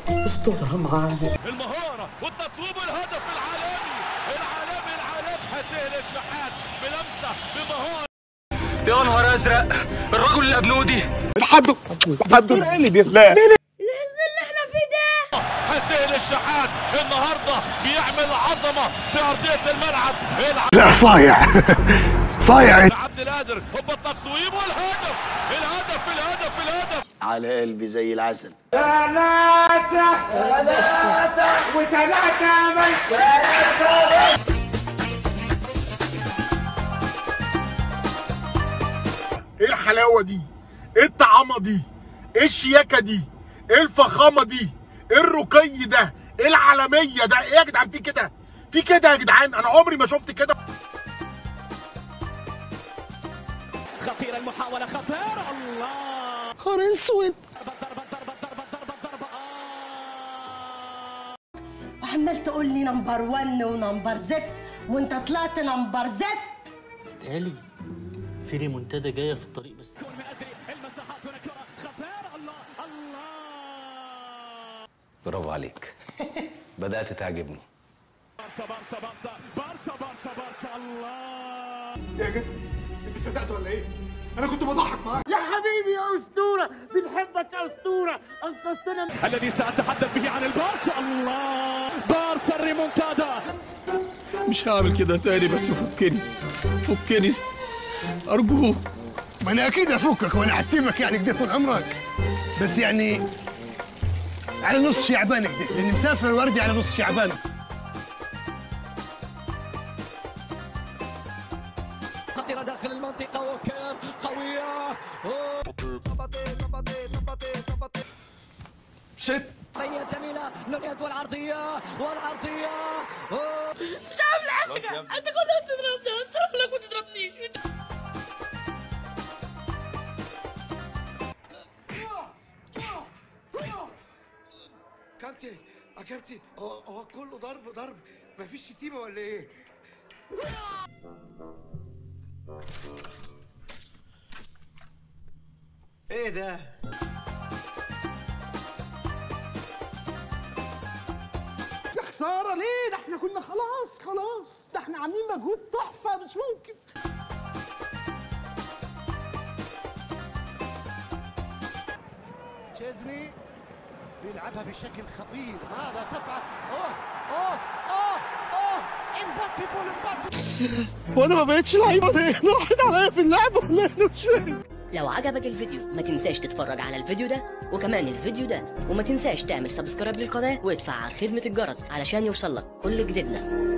اسطورة معانا. المهارة والتصويب والهدف العالمي حسين الشحات بلمسة بمهارة. يا نهار ازرق، الرجل الابنودي الحمد لله اللي بالله الحزن اللي احنا فيه ده. حسين الشحات النهارده بيعمل عظمة في أرضية الملعب. لا صايع عبد القادر هو التصويب والهدف. الهدف على قلبي زي العسل. ثلاثة بس. ايه الحلاوه دي؟ ايه الطعامه دي؟ ايه الشياكه دي؟ ايه الفخامه دي؟ ايه الرقي ده؟ ايه العالميه ده؟ ايه يا جدعان في كده؟ في كده يا جدعان؟ انا عمري ما شفت كده. خطيرة المحاولة، خطيرة. الله نهار اسود. ضربة. وعمال تقول لي نمبر 1 ونمبر زفت، وانت طلعت نمبر زفت. تالي في ريمونتادا جايه في الطريق بس. المساحات هنا كرة خطيرة. الله برافو عليك. بدأت تعجبني. بارسا. الله يا جد انت صدقت ولا ايه؟ انا كنت بضحك معاك. يا حبيبي يا أسطورة، بنحبك يا أسطورة، أنقذتنا. الذي سأتحدث به عن البارسا. الله بارسا الريمونتادا. مش هعمل كده تاني، بس فكني ارجوك. ما انا اكيد افكك وانا هسيبك يعني كده طول عمرك، بس يعني على نص شعبان كده، لاني مسافر وارجع على نص شعبان. خطيرة داخل المنطقة وكير قوية. شت بينية جميلة، نونيز والعرضية. مش عامل حاجة، انت كلها بتضربني، اصرف لك ما تضربنيش. كابتن هو كله ضرب، مفيش شتيمه ولا ايه؟ ايه ده؟ يا خسارة ليه؟ ده احنا كنا خلاص، ده احنا عاملين مجهود تحفة مش ممكن. تشيزني بيلعبها بشكل خطير. ماذا تفعل؟ امباسيبل. وانا ما بقتش لعيبه دي، راحت عليا في اللعبه ولا انا مش فاهم. لو عجبك الفيديو ما تنساش تتفرج على الفيديو ده وكمان الفيديو ده، وما تنساش تعمل سبسكرايب للقناة وادفع على خدمة الجرس علشان يوصلك كل جديدنا.